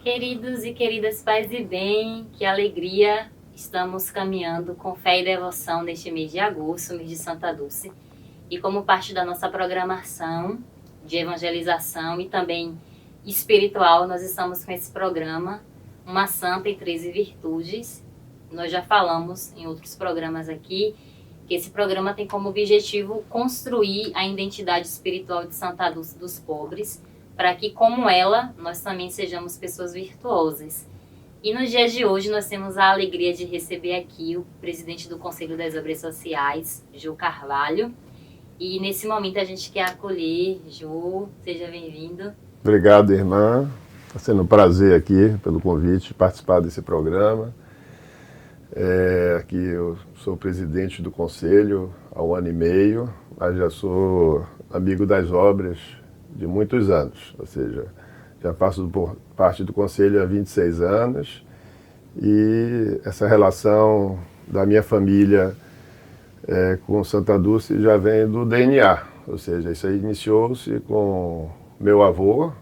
Queridos e queridas paz e bem, que alegria estamos caminhando com fé e devoção neste mês de agosto, mês de Santa Dulce. E como parte da nossa programação de evangelização e também espiritual, nós estamos com esse programa, Uma Santa e 13 Virtudes. Nós já falamos em outros programas aqui que esse programa tem como objetivo construir a identidade espiritual de Santa Dulce dos pobres, para que, como ela, nós também sejamos pessoas virtuosas. E nos dias de hoje nós temos a alegria de receber aqui o presidente do Conselho das Obras Sociais, Jô Carvalho. E nesse momento a gente quer acolher. Jô, seja bem-vindo. Obrigado, irmã. Está sendo um prazer aqui pelo convite de participar desse programa. Aqui eu sou presidente do Conselho há 1 ano e meio, mas já sou amigo das obras de muitos anos, ou seja, já faço parte do Conselho há 26 anos e essa relação da minha família com Santa Dulce já vem do DNA, ou seja, isso aí iniciou-se com meu avô,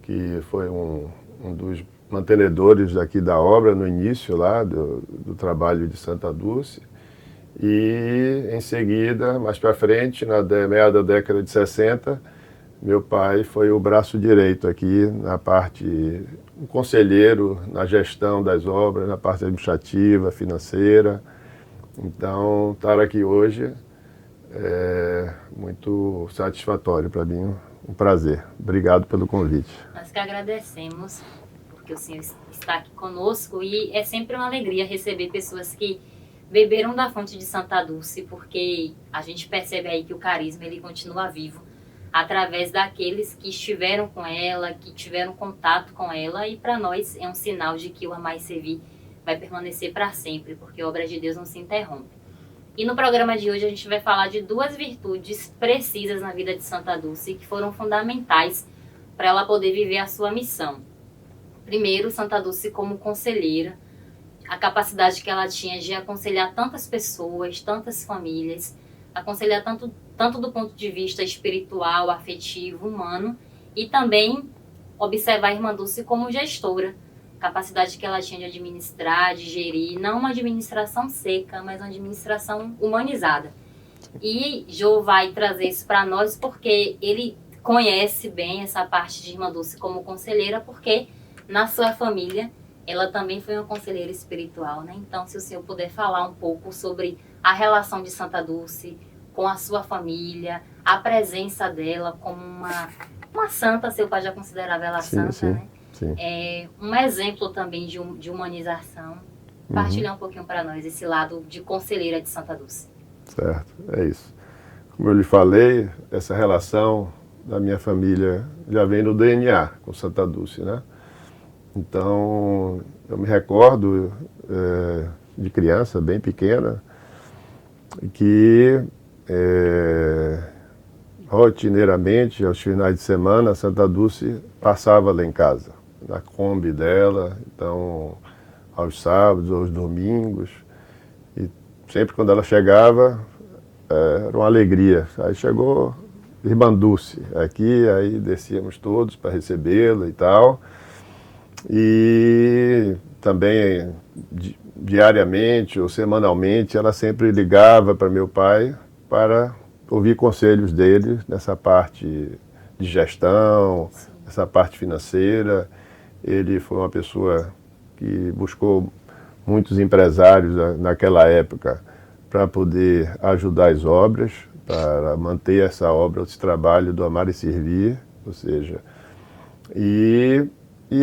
que foi um dos mantenedores daqui da obra no início lá do trabalho de Santa Dulce, e em seguida, mais para frente, na meada da década de 60, meu pai foi o braço direito aqui na parte, um conselheiro na gestão das obras, na parte administrativa, financeira. Então, estar aqui hoje é muito satisfatório para mim, um prazer. Obrigado pelo convite. Nós que agradecemos, porque o senhor está aqui conosco e é sempre uma alegria receber pessoas que beberam da fonte de Santa Dulce, porque a gente percebe aí que o carisma ele continua vivo através daqueles que estiveram com ela, que tiveram contato com ela, e para nós é um sinal de que o Amar e Servir vai permanecer para sempre, porque a obra de Deus não se interrompe. E no programa de hoje a gente vai falar de 2 virtudes precisas na vida de Santa Dulce, que foram fundamentais para ela poder viver a sua missão. Primeiro, Santa Dulce como conselheira, a capacidade que ela tinha de aconselhar tantas pessoas, tantas famílias, aconselhar tanto do ponto de vista espiritual, afetivo, humano, e também observar a irmã Dulce como gestora, capacidade que ela tinha de administrar, de gerir, não uma administração seca, mas uma administração humanizada. E Jô vai trazer isso para nós porque ele conhece bem essa parte de irmã Dulce como conselheira, porque na sua família ela também foi uma conselheira espiritual, né? Então, se o senhor puder falar um pouco sobre a relação de Santa Dulce com a sua família, a presença dela como uma santa, seu pai já considerava ela Sim, santa, sim, né? sim. Um exemplo também de humanização. Partilhar um pouquinho para nós esse lado de conselheira de Santa Dulce. Certo, é isso. Como eu lhe falei, essa relação da minha família já vem no DNA com Santa Dulce, né? Então, eu me recordo de criança, bem pequena, que rotineiramente, aos finais de semana, Santa Dulce passava lá em casa, na Kombi dela, então, aos sábados, aos domingos, e sempre quando ela chegava, era uma alegria. Aí chegou irmã Dulce aqui, aí descíamos todos para recebê-la e tal. E também diariamente ou semanalmente ela sempre ligava para meu pai para ouvir conselhos dele nessa parte de gestão, nessa parte financeira. Ele foi uma pessoa que buscou muitos empresários naquela época para poder ajudar as obras, para manter essa obra, esse trabalho do Amar e Servir, ou seja, e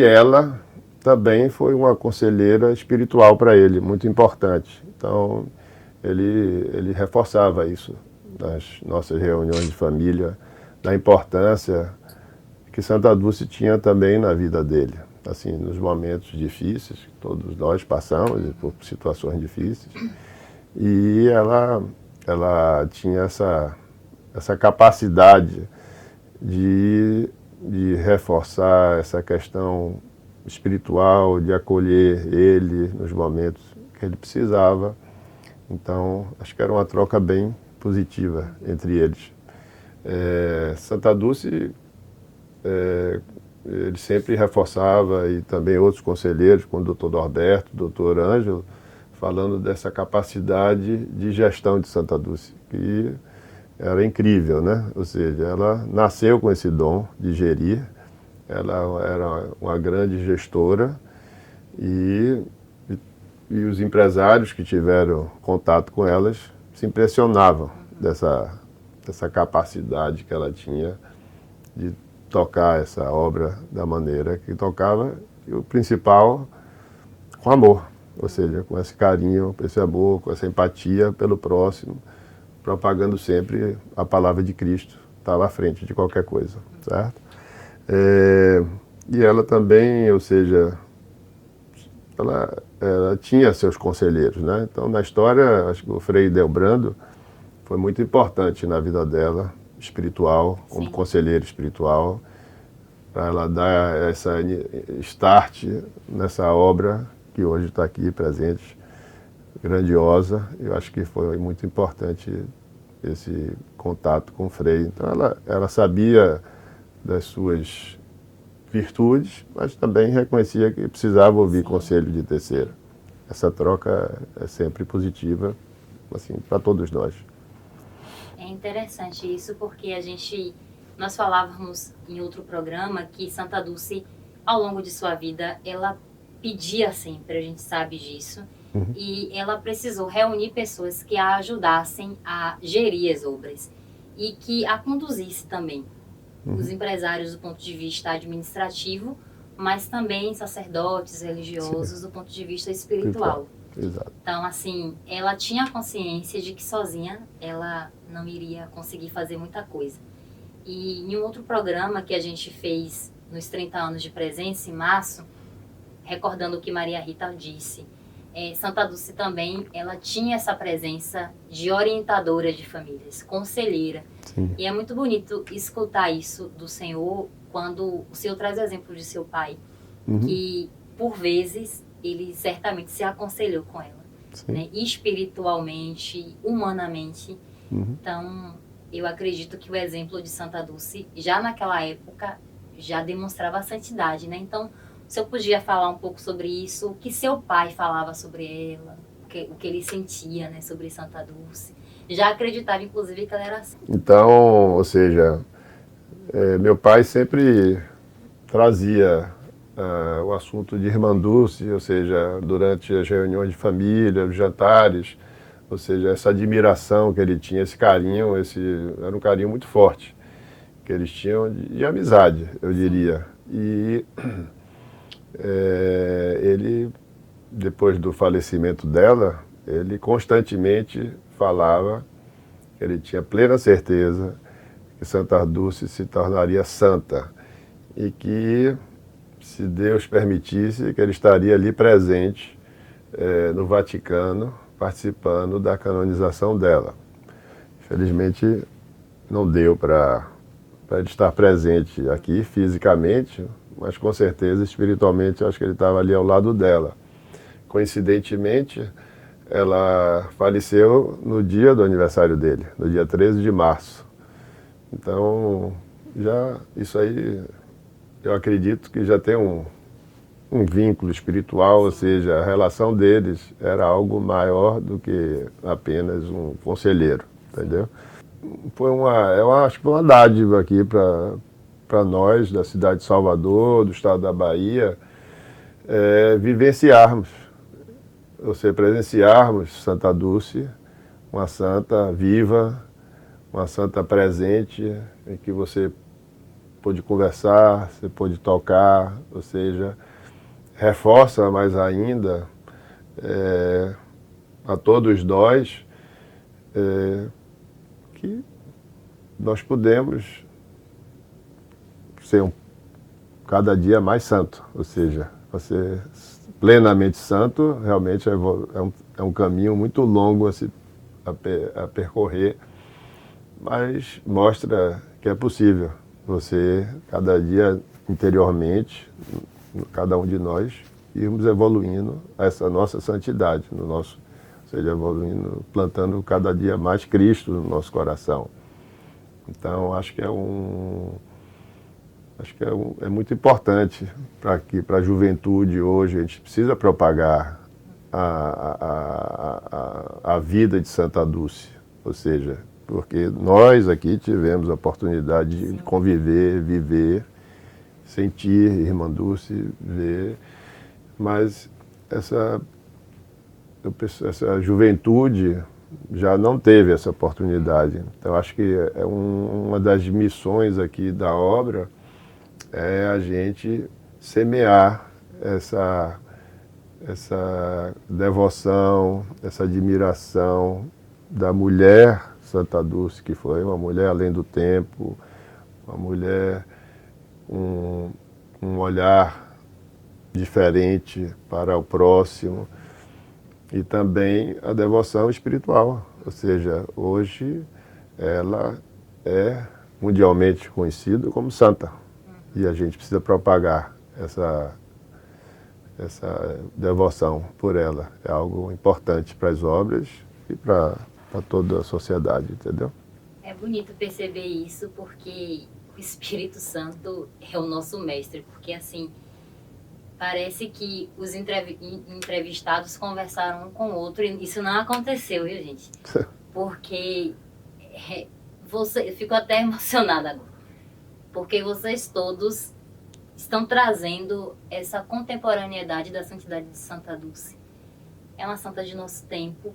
ela também foi uma conselheira espiritual para ele, muito importante. Então, ele reforçava isso nas nossas reuniões de família, da importância que Santa Dulce tinha também na vida dele. Assim, nos momentos difíceis, todos nós passamos por situações difíceis, e ela tinha essa capacidade de reforçar essa questão espiritual, de acolher ele nos momentos que ele precisava. Então, acho que era uma troca bem positiva entre eles. Santa Dulce ele sempre reforçava, e também outros conselheiros, como o doutor Norberto, o doutor Ângelo, falando dessa capacidade de gestão de Santa Dulce, que era incrível, né? Ou seja, ela nasceu com esse dom de gerir, ela era uma grande gestora, e os empresários que tiveram contato com elas se impressionavam dessa capacidade que ela tinha de tocar essa obra da maneira que tocava, e o principal, com amor, ou seja, com esse carinho, com esse amor, com essa empatia pelo próximo, propagando sempre a palavra de Cristo, estava à frente de qualquer coisa, certo? E ela também, ou seja, ela tinha seus conselheiros, né? Então, na história, acho que o Frei Delbrando foi muito importante na vida dela, espiritual, como Sim. conselheiro espiritual, para ela dar essa start nessa obra que hoje está aqui presente, grandiosa. Eu acho que foi muito importante esse contato com o Frei. Então, ela sabia das suas virtudes, mas também reconhecia que precisava ouvir conselho de terceiro. Essa troca é sempre positiva, assim, para todos nós. É interessante isso porque nós falávamos em outro programa que Santa Dulce, ao longo de sua vida, ela pedia sempre, a gente sabe disso, e ela precisou reunir pessoas que a ajudassem a gerir as obras e que a conduzisse também. Os empresários do ponto de vista administrativo, mas também sacerdotes, religiosos do ponto de vista espiritual. Exato. Então, assim, ela tinha consciência de que sozinha ela não iria conseguir fazer muita coisa. E em um outro programa que a gente fez nos 30 anos de presença, em março, recordando o que Maria Rita disse, Santa Dulce também, ela tinha essa presença de orientadora de famílias, conselheira. Sim. E é muito bonito escutar isso do Senhor, quando o Senhor traz o exemplo de seu pai, que, por vezes, ele certamente se aconselhou com ela, né? Espiritualmente, humanamente. Então, eu acredito que o exemplo de Santa Dulce, já naquela época, já demonstrava a santidade, né? Então, o senhor podia falar um pouco sobre isso, o que seu pai falava sobre ela, o que ele sentia, né, sobre Santa Dulce. Já acreditava, inclusive, que ela era assim. Então, ou seja, meu pai sempre trazia o assunto de Irmã Dulce, ou seja, durante as reuniões de família, os jantares, ou seja, essa admiração que ele tinha, esse carinho, era um carinho muito forte que eles tinham de amizade, eu diria. E ele, depois do falecimento dela, ele constantemente falava que ele tinha plena certeza que Santa Dulce se tornaria santa e que, se Deus permitisse, que ele estaria ali presente no Vaticano, participando da canonização dela. Infelizmente, não deu para ele estar presente aqui fisicamente, mas com certeza, espiritualmente, eu acho que ele estava ali ao lado dela. Coincidentemente, ela faleceu no dia do aniversário dele, no dia 13 de março. Então, isso aí, eu acredito que já tem um vínculo espiritual, ou seja, a relação deles era algo maior do que apenas um conselheiro, entendeu? Eu acho que foi uma dádiva aqui para nós, da cidade de Salvador, do estado da Bahia, vivenciarmos, ou seja, presenciarmos Santa Dulce, uma santa viva, uma santa presente, em que você pôde conversar, você pôde tocar, ou seja, reforça mais ainda a todos nós que nós podemos ser cada dia mais santo, ou seja, você plenamente santo realmente é um caminho muito longo a percorrer, mas mostra que é possível você, cada dia interiormente, cada um de nós, irmos evoluindo essa nossa santidade, ou seja, evoluindo, plantando cada dia mais Cristo no nosso coração. Então, acho que é Acho que é muito importante para a juventude hoje. A gente precisa propagar a vida de Santa Dulce, ou seja, porque nós aqui tivemos a oportunidade de conviver, viver, sentir Irmã Dulce, ver, mas essa juventude já não teve essa oportunidade. Então, acho que uma das missões aqui da obra é a gente semear essa devoção, essa admiração da mulher Santa Dulce, que foi uma mulher além do tempo, uma mulher, um olhar diferente para o próximo, e também a devoção espiritual, ou seja, hoje ela é mundialmente conhecida como santa, e a gente precisa propagar essa devoção por ela. É algo importante para as obras e para toda a sociedade, entendeu? É bonito perceber isso, porque o Espírito Santo é o nosso mestre, porque assim, parece que os entrevistados conversaram um com o outro, e isso não aconteceu, viu, gente? Porque eu fico até emocionada agora, porque vocês todos estão trazendo essa contemporaneidade da santidade de Santa Dulce. É uma santa de nosso tempo,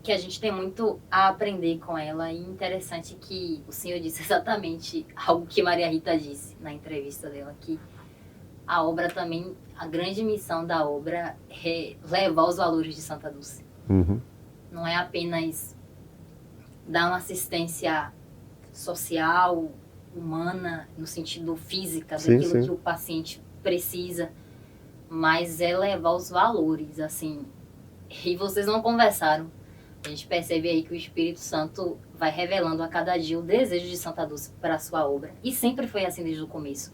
que a gente tem muito a aprender com ela, e interessante que o senhor disse exatamente algo que Maria Rita disse na entrevista dela, que a obra também, a grande missão da obra é levar os valores de Santa Dulce. Uhum. Não é apenas dar uma assistência social, humana, no sentido física, daquilo que o paciente precisa, mas é levar os valores, assim. E vocês não conversaram. A gente percebe aí que o Espírito Santo vai revelando a cada dia o desejo de Santa Dulce para a sua obra. E sempre foi assim desde o começo.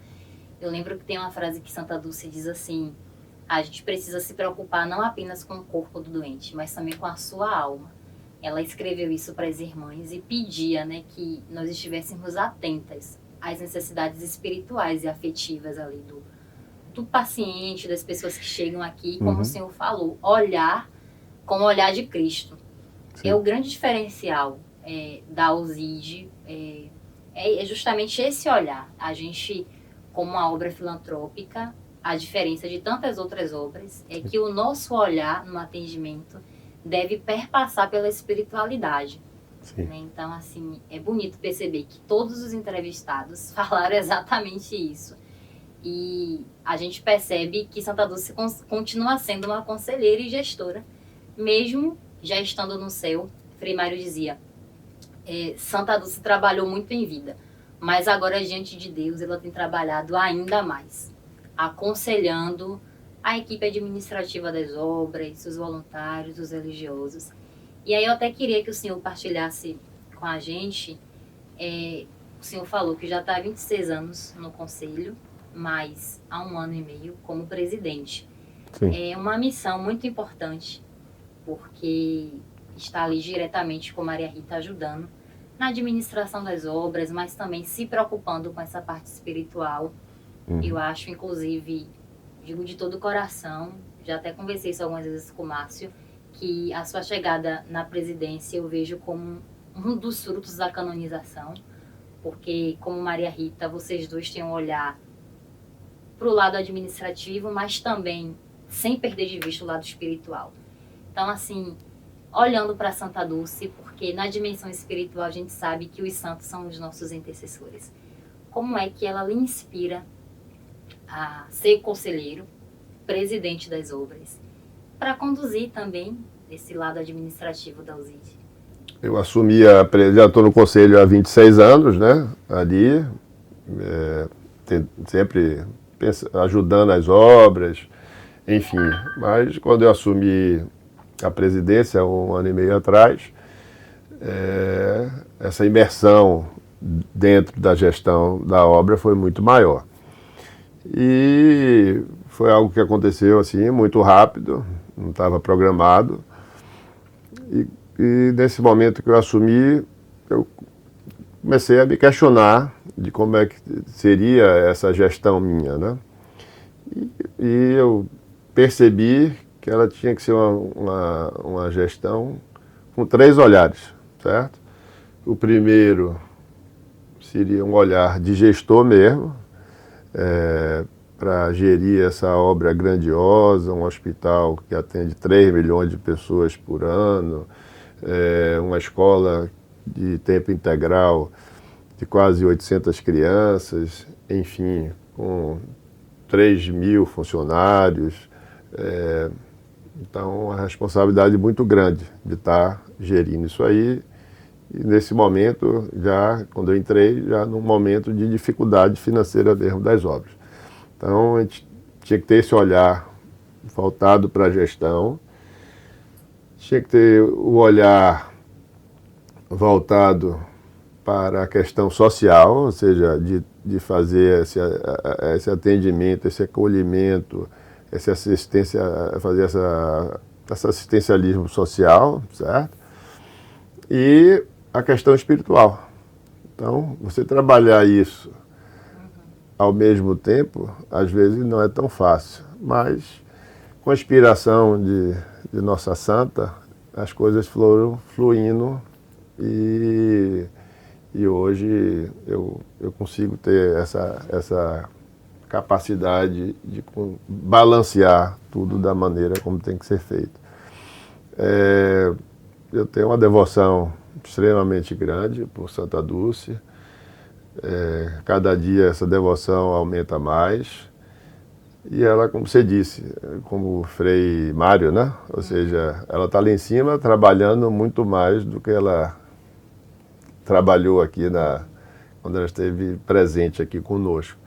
Eu lembro que tem uma frase que Santa Dulce diz assim: a gente precisa se preocupar não apenas com o corpo do doente, mas também com a sua alma. Ela escreveu isso para as irmãs e pedia, né, que nós estivéssemos atentas às necessidades espirituais e afetivas ali do paciente, das pessoas que chegam aqui, como o senhor falou, olhar com o olhar de Cristo. Sim. É o grande diferencial da Alzide, é justamente esse olhar. A gente, como uma obra filantrópica, a diferença de tantas outras obras é que o nosso olhar no atendimento deve perpassar pela espiritualidade. Né? Então, assim, é bonito perceber que todos os entrevistados falaram exatamente isso. E a gente percebe que Santa Dulce continua sendo uma conselheira e gestora, mesmo já estando no céu. Frei Mário dizia, Santa Dulce trabalhou muito em vida, mas agora, diante de Deus, ela tem trabalhado ainda mais, aconselhando a equipe administrativa das obras, os voluntários, os religiosos. E aí eu até queria que o senhor partilhasse com a gente, o senhor falou que já está há 26 anos no conselho, mas há 1 ano e meio como presidente. Sim. É uma missão muito importante, porque está ali diretamente com Maria Rita ajudando na administração das obras, mas também se preocupando com essa parte espiritual. Eu acho, inclusive, digo de todo o coração, já até conversei isso algumas vezes com o Márcio, que a sua chegada na presidência eu vejo como um dos frutos da canonização, porque, como Maria Rita, vocês dois têm um olhar para o lado administrativo, mas também sem perder de vista o lado espiritual. Então, assim, olhando para Santa Dulce, porque na dimensão espiritual a gente sabe que os santos são os nossos intercessores. Como é que ela lhe inspira a ser conselheiro, presidente das obras, para conduzir também esse lado administrativo da Alzide? Eu assumi já estou no conselho há 26 anos, né? Ali, sempre ajudando as obras, enfim. Mas quando eu assumi a presidência, 1 ano e meio atrás, essa imersão dentro da gestão da obra foi muito maior. E foi algo que aconteceu assim, muito rápido, não estava programado. E nesse momento que eu assumi, eu comecei a me questionar de como é que seria essa gestão minha, né? E eu percebi que ela tinha que ser uma gestão com 3 olhares, certo? O primeiro seria um olhar de gestor mesmo, para gerir essa obra grandiosa, um hospital que atende 3 milhões de pessoas por ano, uma escola de tempo integral de quase 800 crianças, enfim, com 3 mil funcionários. Então, uma responsabilidade muito grande de estar gerindo isso aí. E nesse momento, já quando eu entrei, já num momento de dificuldade financeira mesmo das obras. Então, a gente tinha que ter esse olhar voltado para a gestão, tinha que ter o olhar voltado para a questão social, ou seja, de fazer esse atendimento, esse acolhimento, essa assistência, fazer esse assistencialismo social, certo? E a questão espiritual. Então, você trabalhar isso ao mesmo tempo, às vezes não é tão fácil, mas com a inspiração de Nossa Santa, as coisas foram fluindo e hoje eu consigo ter essa capacidade de balancear tudo da maneira como tem que ser feito. Eu tenho uma devoção extremamente grande por Santa Dulce. Cada dia essa devoção aumenta mais. E ela, como você disse, como o Frei Mário, né? Ou seja, ela está lá em cima trabalhando muito mais do que ela trabalhou aqui quando ela esteve presente aqui conosco.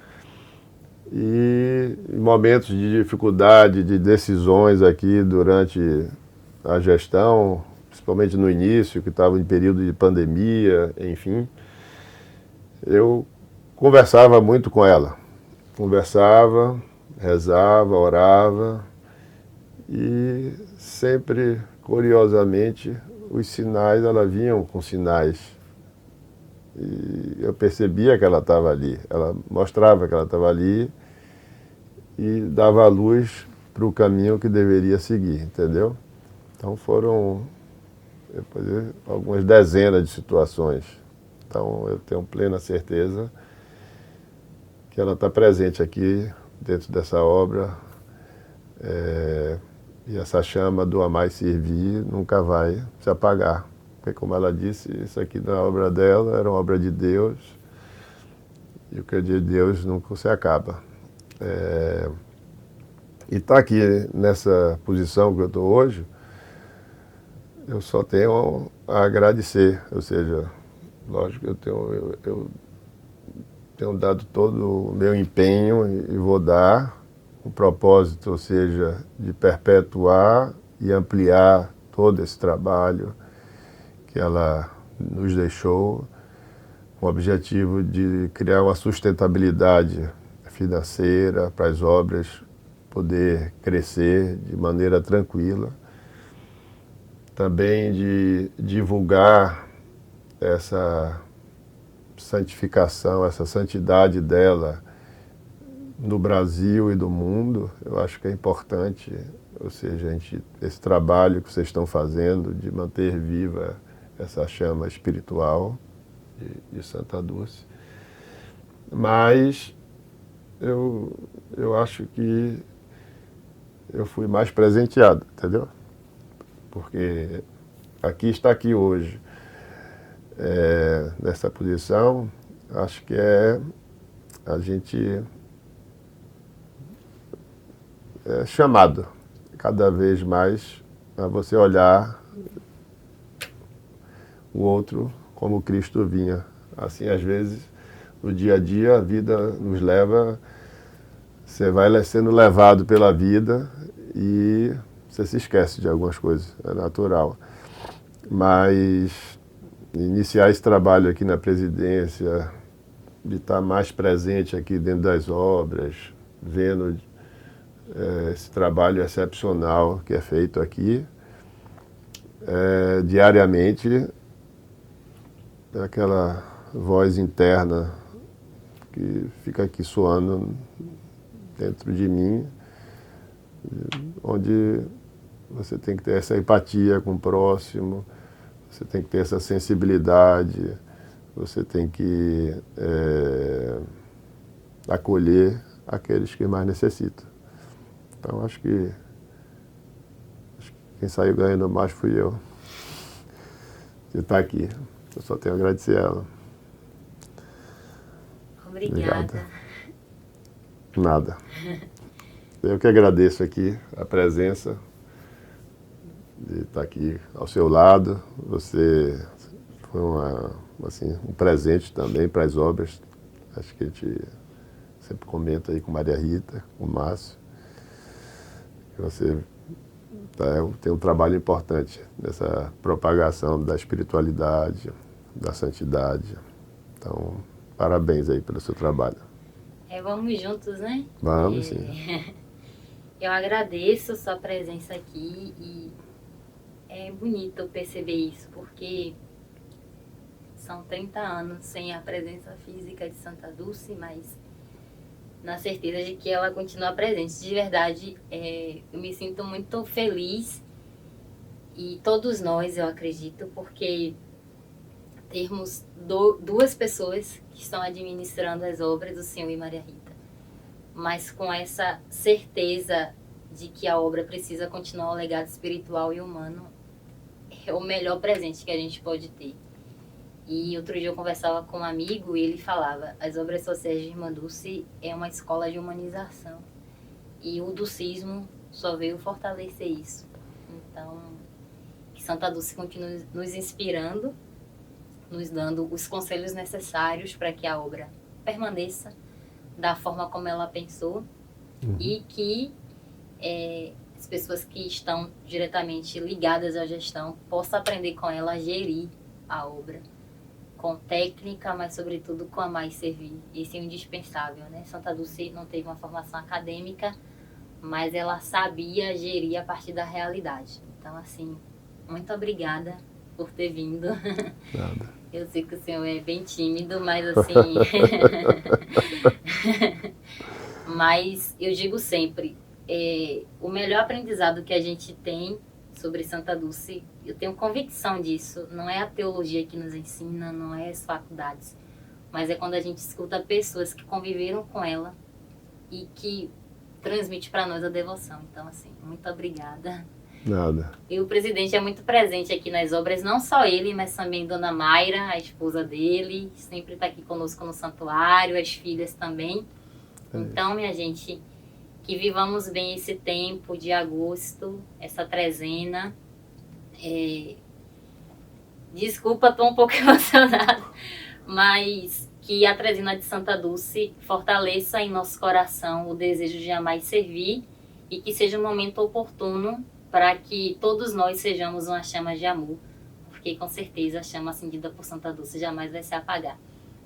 E em momentos de dificuldade, de decisões aqui durante a gestão, principalmente no início, que estava em período de pandemia, enfim, eu conversava muito com ela. Conversava, rezava, orava e sempre, curiosamente, os sinais, ela vinham com sinais. E eu percebia que ela estava ali, ela mostrava que ela estava ali e dava a luz para o caminho que deveria seguir, entendeu? Então foram algumas dezenas de situações. Então eu tenho plena certeza que ela está presente aqui dentro dessa obra, e essa chama do amar e servir nunca vai se apagar. Porque, como ela disse, isso aqui não é obra dela, era uma obra de Deus, e o que é de Deus nunca se acaba. E estar aqui nessa posição que eu estou hoje, eu só tenho a agradecer, ou seja, lógico que eu tenho dado todo o meu empenho e vou dar o propósito, ou seja, de perpetuar e ampliar todo esse trabalho que ela nos deixou, com o objetivo de criar uma sustentabilidade financeira para as obras poder crescer de maneira tranquila. Também de divulgar essa santificação, essa santidade dela no Brasil e do mundo. Eu acho que é importante, ou seja, esse trabalho que vocês estão fazendo de manter viva essa chama espiritual de Santa Dulce. Mas eu acho que eu fui mais presenteado, entendeu? Porque estar aqui hoje, nessa posição, acho que a gente é chamado cada vez mais a você olhar o outro como Cristo vinha. Assim, às vezes, no dia a dia, a vida nos leva, você vai sendo levado pela vida e você se esquece de algumas coisas, é natural. Mas iniciar esse trabalho aqui na presidência, de estar mais presente aqui dentro das obras, vendo esse trabalho excepcional que é feito aqui, diariamente, voz interna que fica aqui soando dentro de mim, onde você tem que ter essa empatia com o próximo, você tem que ter essa sensibilidade, você tem que acolher aqueles que mais necessitam. Então, acho que quem saiu ganhando mais fui eu, de estar aqui. Eu só tenho a agradecer a ela. Obrigada. Nada. Eu que agradeço aqui a presença, de estar aqui ao seu lado. Você foi um presente também para as obras. Acho que a gente sempre comenta aí com Maria Rita, com o Márcio, que você tem um trabalho importante nessa propagação da espiritualidade, da santidade. Então, parabéns aí pelo seu trabalho. Vamos juntos, né? Vamos, sim. Eu agradeço sua presença aqui e é bonito perceber isso, porque são 30 anos sem a presença física de Santa Dulce, mas na certeza de que ela continua presente. De verdade, eu me sinto muito feliz, e todos nós, eu acredito, porque termos duas pessoas que estão administrando as obras do Senhor e Maria Rita, mas com essa certeza de que a obra precisa continuar o legado espiritual e humano, é o melhor presente que a gente pode ter. E outro dia eu conversava com um amigo e ele falava: as obras sociais de Irmã Dulce é uma escola de humanização. E o dulcismo só veio fortalecer isso. Então, que Santa Dulce continue nos inspirando, nos dando os conselhos necessários para que a obra permaneça da forma como ela pensou, e que as pessoas que estão diretamente ligadas à gestão possam aprender com ela a gerir a obra com técnica, mas sobretudo com amar e servir. Esse é o indispensável, né? Santa Dulce não teve uma formação acadêmica, mas ela sabia gerir a partir da realidade. Então, assim, muito obrigada por ter vindo. Nada. Eu sei que o senhor é bem tímido, mas assim... mas eu digo sempre, o melhor aprendizado que a gente tem sobre Santa Dulce, eu tenho convicção disso, não é a teologia que nos ensina, não é as faculdades, mas é quando a gente escuta pessoas que conviveram com ela e que transmite para nós a devoção. Então, assim, muito obrigada. Nada. E o presidente é muito presente aqui nas obras, não só ele, mas também Dona Mayra, a esposa dele, sempre está aqui conosco no santuário, as filhas também. Então, minha gente, que vivamos bem esse tempo de agosto, essa trezena. Desculpa, estou um pouco emocionada, mas que a trezena de Santa Dulce fortaleça em nosso coração o desejo de amar e servir, e que seja um momento oportuno para que todos nós sejamos uma chama de amor, porque com certeza a chama acendida por Santa Dulce jamais vai se apagar.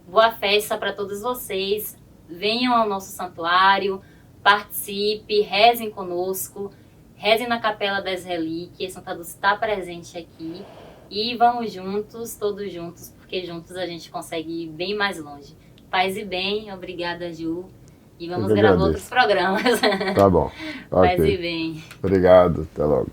Boa festa para todos vocês, venham ao nosso santuário, participe, rezem conosco, rezem na Capela das Relíquias, Santa Dulce está presente aqui, e vamos juntos, todos juntos, porque juntos a gente consegue ir bem mais longe. Paz e bem, obrigada, Ju, e vamos gravar outros programas. Tá bom. Paz e bem. Obrigado, até logo.